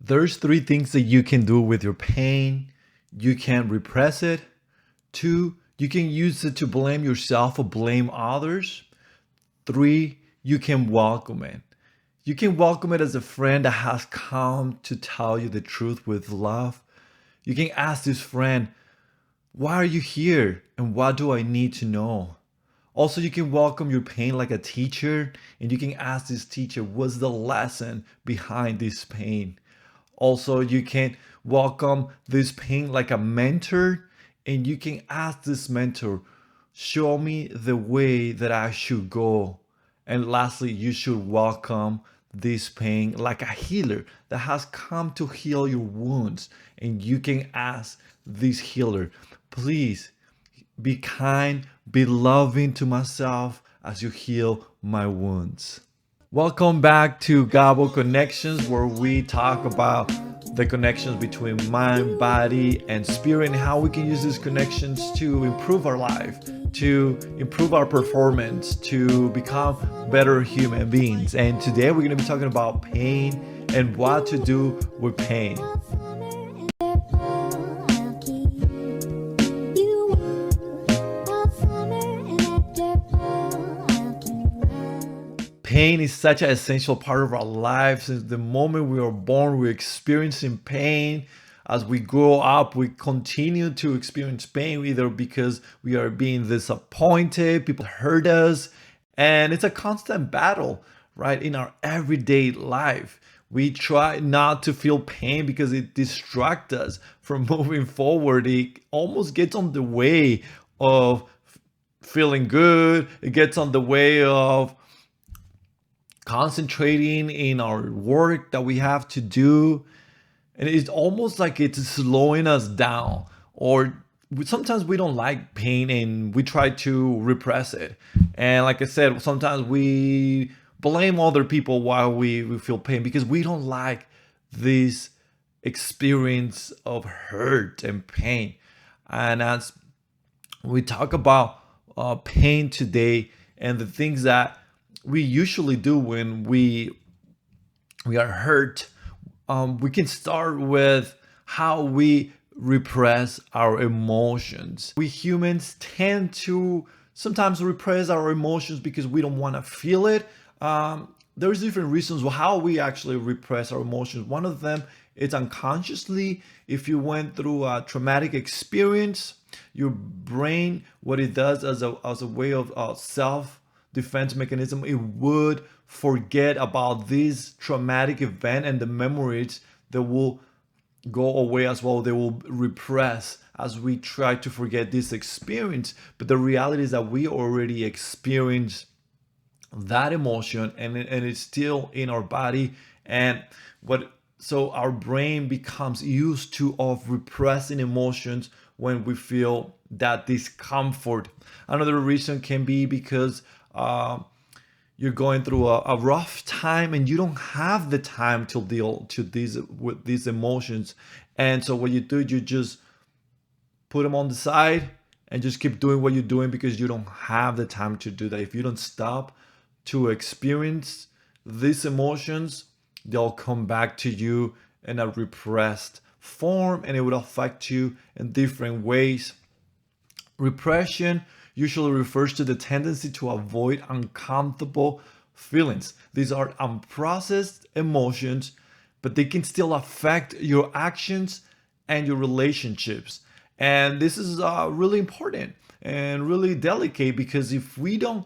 There's three things that you can do with your pain. You can repress it. Two, you can use it to blame yourself or blame others. Three, you can welcome it. You can welcome it as a friend that has come to tell you the truth with love. You can ask this friend, why are you here and what do I need to know? Also, you can welcome your pain like a teacher and you can ask this teacher, what's the lesson behind this pain? Also, you can welcome this pain like a mentor and you can ask this mentor, show me the way that I should go. And lastly, you should welcome this pain like a healer that has come to heal your wounds. And you can ask this healer, please be kind, be loving to myself as you heal my wounds. Welcome back to Gabo Connections, where we talk about the connections between mind, body, and spirit, and how we can use these connections to improve our life, to improve our performance, to become better human beings. And today we're going to be talking about pain and what to do with pain. Pain is such an essential part of our lives. Since the moment we are born, we're experiencing pain. As we grow up, we continue to experience pain, either because we are being disappointed, people hurt us, and it's a constant battle, right? In our everyday life, we try not to feel pain because it distracts us from moving forward. It almost gets on the way of feeling good. It gets on the way of concentrating in our work that we have to do, and it's almost like it's slowing us down. Or sometimes we don't like pain and we try to repress it, and like I said, sometimes we blame other people while we feel pain because we don't like this experience of hurt and pain. And as we talk about pain today and the things that we usually do when we are hurt, we can start with how we repress our emotions. We humans tend to sometimes repress our emotions because we don't want to feel it. There's different reasons how we actually repress our emotions. One of them is unconsciously. If you went through a traumatic experience, your brain, what it does as a way of self-defense mechanism, it would forget about this traumatic event, and the memories that will go away as well. They will repress as we try to forget this experience. But the reality is that we already experienced that emotion, and it's still in our body. And so our brain becomes used to of repressing emotions when we feel that discomfort. Another reason can be because you're going through a rough time and you don't have the time to deal with these emotions. And so what you do, you just put them on the side and just keep doing what you're doing because you don't have the time to do that. If you don't stop to experience these emotions, they'll come back to you in a repressed form, and it will affect you in different ways. Repression usually refers to the tendency to avoid uncomfortable feelings. These are unprocessed emotions, but they can still affect your actions and your relationships. And this is really important and really delicate, because if we don't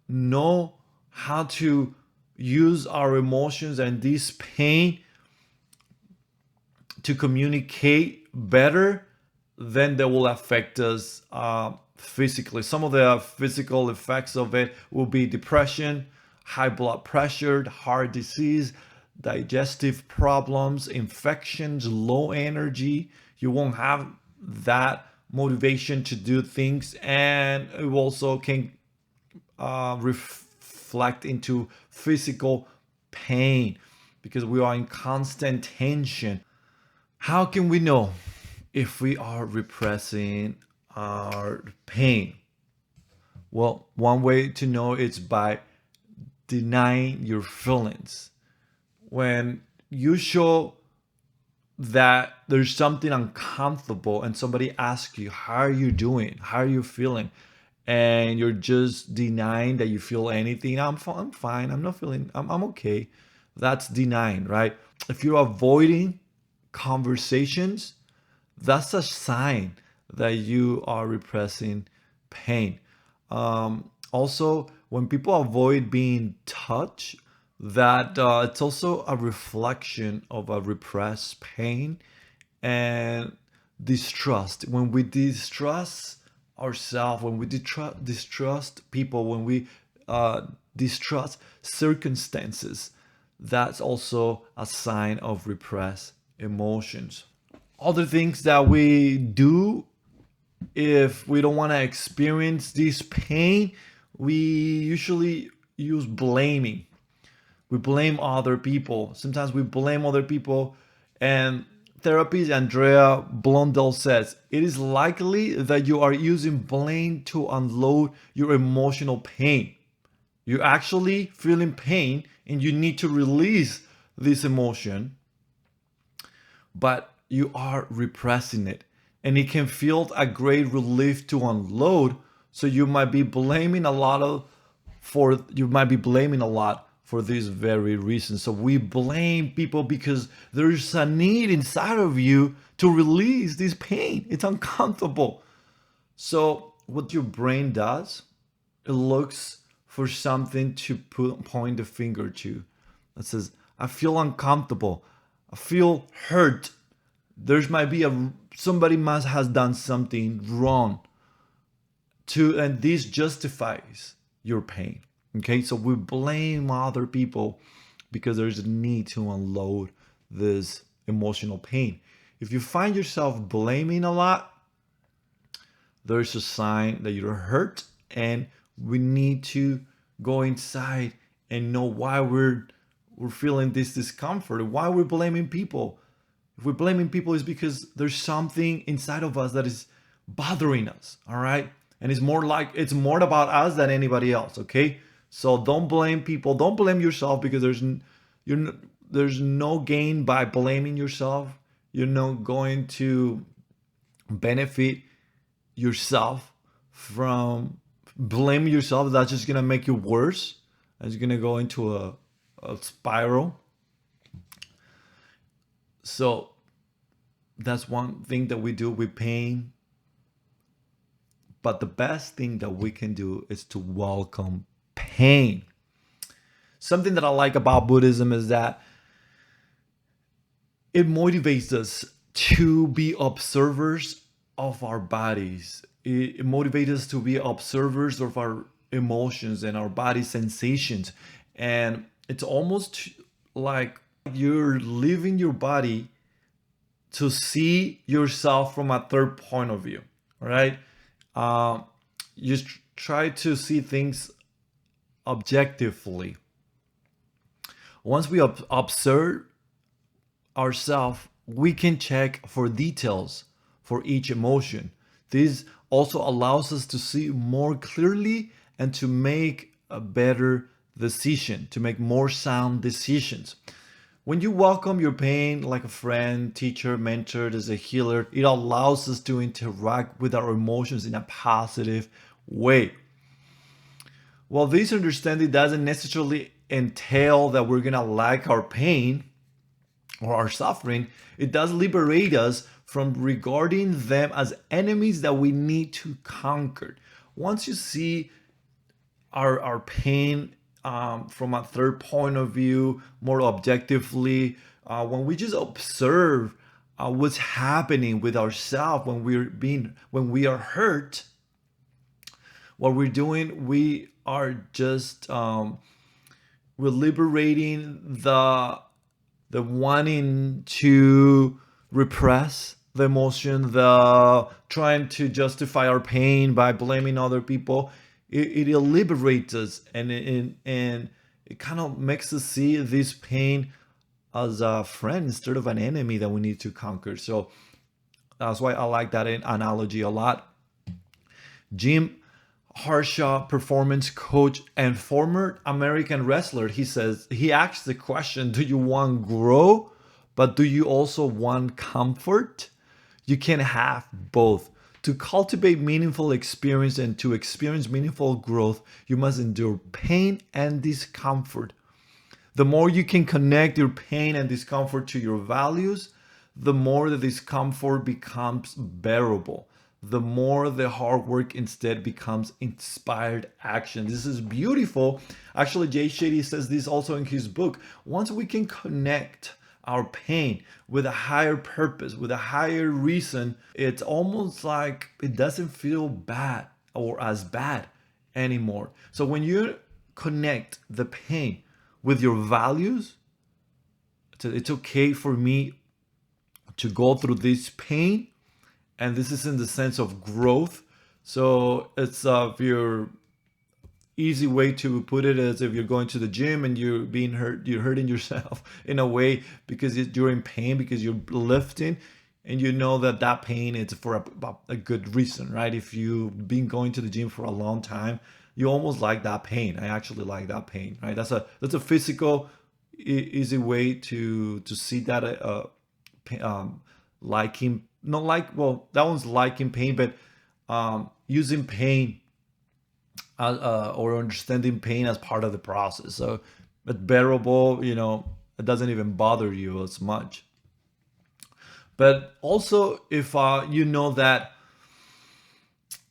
know how to use our emotions and this pain to communicate better, then they will affect us physically. Some of the physical effects of it will be depression, high blood pressure, heart disease, digestive problems, infections, low energy. You won't have that motivation to do things, and it also can reflect into physical pain because we are in constant tension. How can we know if we are repressing our pain? Well, one way to know is by denying your feelings. When you show that there's something uncomfortable and somebody asks you, how are you doing? How are you feeling? And you're just denying that you feel anything. I'm fine. I'm not feeling, I'm okay. That's denying, right? If you're avoiding conversations, that's a sign that you are repressing pain. Also, when people avoid being touched, that it's also a reflection of a repressed pain and distrust. When we distrust ourselves, when we distrust people, when we distrust circumstances, that's also a sign of repressed emotions. Other things that we do if we don't want to experience this pain, we usually use blaming. We blame other people. Sometimes we blame other people. And therapist Andrea Blondell says it is likely that you are using blame to unload your emotional pain. You're actually feeling pain and you need to release this emotion, but you are repressing it. And it can feel a great relief to unload. So you might be blaming a lot for this very reason. So we blame people because there's a need inside of you to release this pain. It's uncomfortable. So what your brain does, it looks for something to point the finger to. It says, I feel uncomfortable. I feel hurt. There's might be somebody must has done something wrong and this justifies your pain. Okay, so we blame other people because there's a need to unload this emotional pain. If you find yourself blaming a lot, there's a sign that you're hurt, and we need to go inside and know why we're feeling this discomfort, why we're blaming people. If we're blaming people, it's because there's something inside of us that is bothering us, all right? And it's more about us than anybody else, okay? So don't blame people. Don't blame yourself because there's no gain by blaming yourself. You're not going to benefit yourself from blaming yourself. That's just gonna make you worse. It's gonna go into a spiral. So that's one thing that we do with pain. But the best thing that we can do is to welcome pain. Something that I like about Buddhism is that it motivates us to be observers of our bodies. It motivates us to be observers of our emotions and our body sensations. And it's almost like you're leaving your body to see yourself from a third point of view, right? You try to see things objectively. Once we observe ourselves, we can check for details for each emotion. This also allows us to see more clearly and to make a better decision, to make more sound decisions. When you welcome your pain like a friend, teacher, mentor, as a healer, it allows us to interact with our emotions in a positive way. While this understanding doesn't necessarily entail that we're gonna like our pain or our suffering, it does liberate us from regarding them as enemies that we need to conquer. Once you see our pain from a third point of view, more objectively, when we just observe what's happening with ourselves when we are hurt, what we're doing, we are just we're liberating the wanting to repress the emotion, the trying to justify our pain by blaming other people. It liberates us, and it kind of makes us see this pain as a friend instead of an enemy that we need to conquer. So that's why I like that analogy a lot. Jim Harshaw, performance coach and former American wrestler, he says, he asks the question, do you want to grow but do you also want comfort? You can have both. To cultivate meaningful experience and to experience meaningful growth, you must endure pain and discomfort. The more you can connect your pain and discomfort to your values, the more the discomfort becomes bearable. The more the hard work instead becomes inspired action. This is beautiful. Actually, Jay Shetty says this also in his book. Once we can connect our pain with a higher purpose, with a higher reason, it's almost like it doesn't feel bad or as bad anymore. So when you connect the pain with your values, it's okay for me to go through this pain, and this is in the sense of growth. So it's your easy way to put it is if you're going to the gym and you're being hurt, you're hurting yourself in a way because you're in pain because you're lifting, and you know that that pain is for a good reason, right? If you've been going to the gym for a long time, you almost like that pain. I actually like that pain, right? That's a physical easy way to see that liking, not like, well, that one's liking pain, but using pain or understanding pain as part of the process. So it's bearable, it doesn't even bother you as much. But also if you know that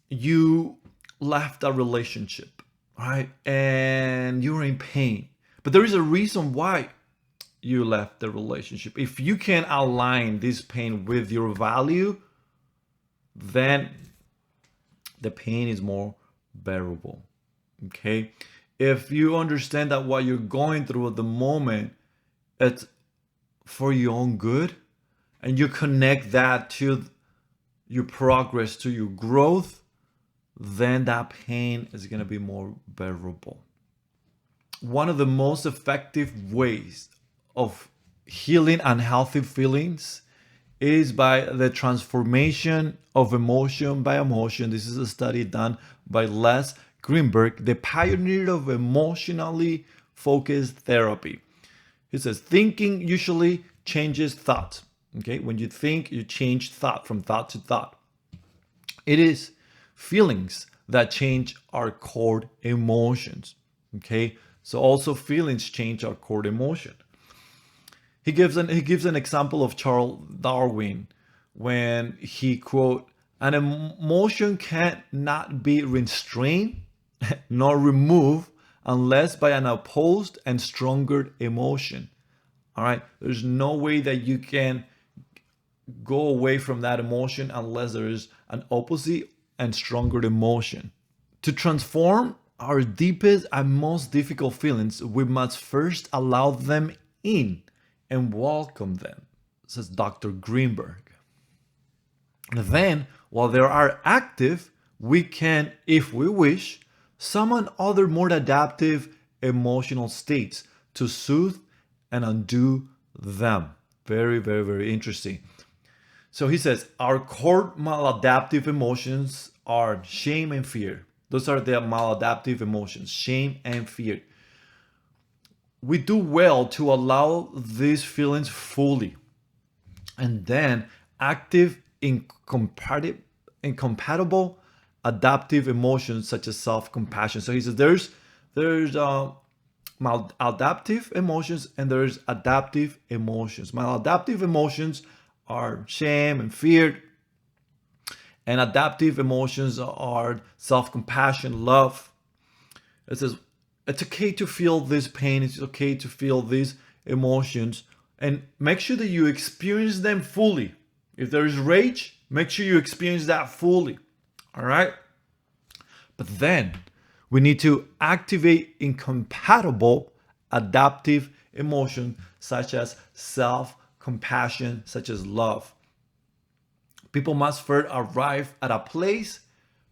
you left a relationship, right? And you're in pain, but there is a reason why you left the relationship. If you can align this pain with your value, then the pain is more bearable. Okay? If you understand that what you're going through at the moment, it's for your own good, and you connect that to your progress, to your growth, then that pain is going to be more bearable. One of the most effective ways of healing unhealthy feelings is by the transformation of emotion by emotion. This is a study done by Les Greenberg, the pioneer of emotionally focused therapy. He says, thinking usually changes thought. Okay, when you think, you change thought from thought to thought. It is feelings that change our core emotions. Okay, so also feelings change our core emotion. He gives an example of Charles Darwin when he quote, an emotion cannot be restrained nor removed unless by an opposed and stronger emotion. All right, there's no way that you can go away from that emotion unless there is an opposite and stronger emotion. To transform our deepest and most difficult feelings, we must first allow them in and welcome them, says Dr. Greenberg. And then, while they are active, we can, if we wish, summon other more adaptive emotional states to soothe and undo them. Very, very, very interesting. So he says, our core maladaptive emotions are shame and fear. Those are the maladaptive emotions, shame and fear. We do well to allow these feelings fully. And then active, incompatible adaptive emotions such as self-compassion. So he says there's maladaptive emotions and there's adaptive emotions. Maladaptive emotions are shame and fear, and adaptive emotions are self-compassion, love. It says it's okay to feel this pain, it's okay to feel these emotions, and make sure that you experience them fully. If there is rage, make sure you experience that fully. All right? But then we need to activate incompatible adaptive emotions such as self-compassion, such as love. People must first arrive at a place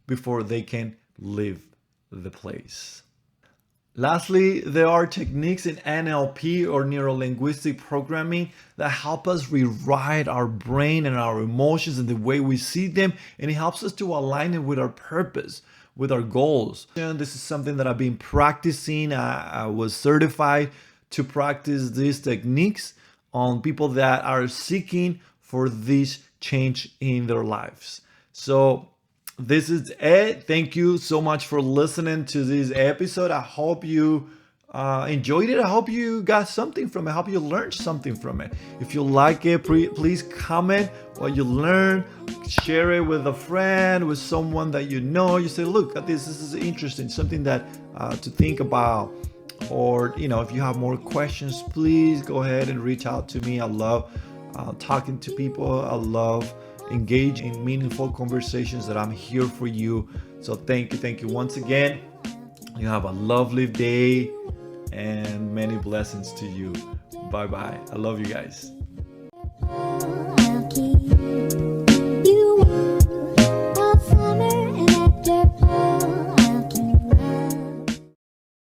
before they can leave the place. Lastly, there are techniques in NLP or neuro-linguistic programming that help us rewrite our brain and our emotions and the way we see them, and it helps us to align it with our purpose, with our goals. And this is something that I've been practicing. I was certified to practice these techniques on people that are seeking for this change in their lives. So this is it. Thank you so much for listening to this episode. I hope you enjoyed it. I hope you got something from it. I hope you learned something from it. If you like it, please comment what you learned. Share it with a friend, with someone that you know. You say, look at this. This is interesting. Something that to think about. Or, if you have more questions, please go ahead and reach out to me. I love talking to people. I love engaging in meaningful conversations. That I'm here for you. So thank you once again. You have a lovely day and many blessings to you. Bye bye. I love you guys.